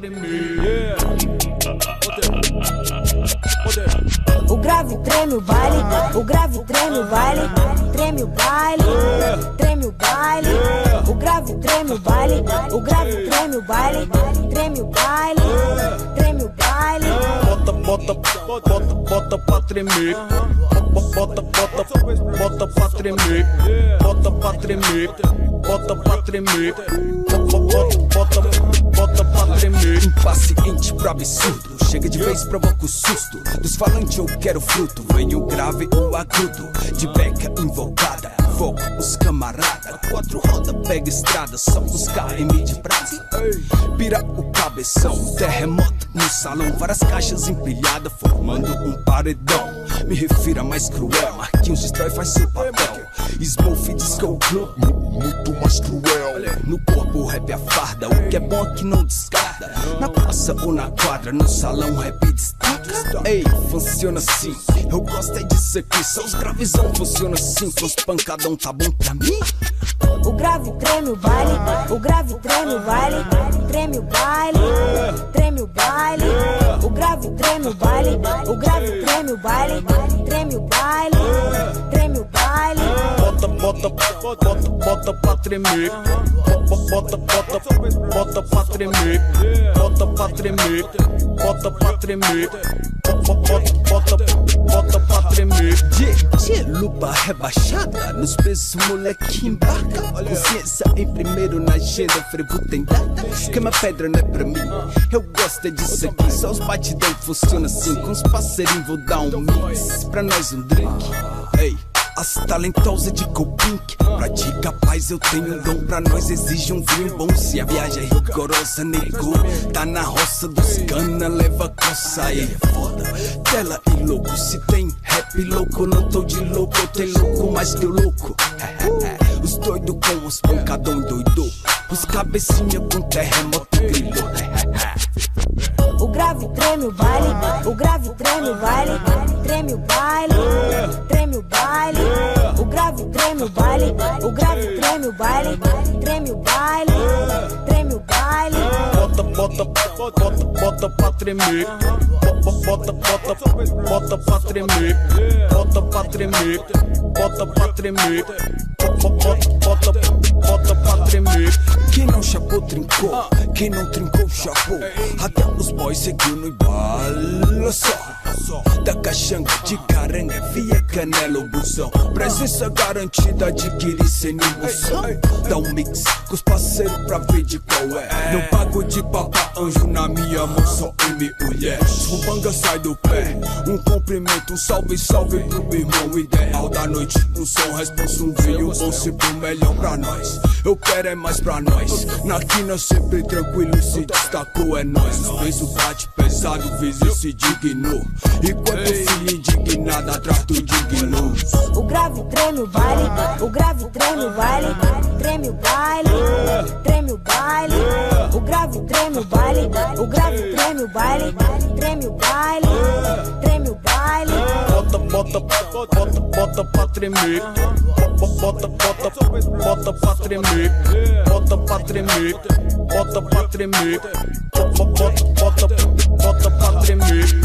tremer. O grave treme o baile, o grave treme o baile, treme o baile, treme o baile. O grave treme o baile, o grave treme o baile, treme o baile, treme o baile. Bota pra tremer. Bota pra tremer. Bota pra tremer. Bota pra tremer. Bota pra tremer. Impaciente pro absurdo, chega de vez, provoca o susto. Dos falantes eu quero fruto, vem o grave, o agudo. De beca invocada, fogo os camarada. Quatro roda, pega estrada, são os KM de brasa. Pira o cabeção, terremoto no salão. Várias caixas empilhadas, formando um paredão. Me refiro a mais cruel, Marquinhos destrói, faz seu papel. Smooth Disco Club, muito mais cruel. No corpo rap a farda, o que é bom aqui não descarta. Na praça ou na quadra, no salão rap destaca. Ei, funciona assim, eu gosto é disso aqui. Só os gravizão funciona assim, com os pancadão tá bom pra mim. O grave treme o baile, o grave treme o baile, treme o baile, treme o baile. O grave treme o baile, o grave treme o baile, treme o baile, treme o baile. Bota pra tremer. Bota pra tremer. Bota pra tremer. Bota pra tremer. Bota pra tremer. Lupa rebaixada, nos pesos moleque embarca. Consciência em primeiro na agenda, frevo tem data. Queima pedra não é pra mim, eu gosto é disso aqui. Só os batidão funciona assim, com os parceirinhos vou dar um mix. Pra nós um drink, ei. As talentosas de Copink, pra ti capaz eu tenho um dom. Pra nós exige um vinho bom. Se a viagem é rigorosa, nego, tá na roça dos cana, leva coça. Aí é foda, tela e louco. Se tem rap louco, não tô de louco. Eu tenho louco mais que o louco. Os doidos com os pancadão doidou. Os cabecinha com terremoto grilou. O grave treme o baile, o grave treme o baile, treme o baile, treme o baile. O grave treme o baile, o grave treme o baile, treme o baile, treme o baile. Bota pra tremer. Bota pra tremer. Bota pra tremer. Bota pra tremer. Bota pra tremer. Quem não chapou, trincou. Quem não trincou, chapou. Até os boys seguiu no embalo só. Da caixanga de caranga, via canela, busão. Presença garantida, adquirir sem emoção. Dá um mix com os parceiros pra ver de qual é. Não pago de papa anjo na minha mão, só M mulher. O banga sai do pé, um cumprimento, um salve, salve pro irmão. Ideal da noite, um som, responsa, um vinho bom, sempre o melhor pra nós. Eu quero é mais pra nós. Na quina sempre tranquilo, se destacou, é nós. Os pesos bate pesado, vizinho se dignou. Enquanto filho indignado atrás do digno. O grave treme o baile, o grave treme o baile, treme o baile, treme o baile. O grave treme o baile, o grave treme o baile, treme o baile, treme o baile. Bota pra tremer. Bota pra tremer. Bota pra tremer. Bota pra tremer. Bota pra tremer.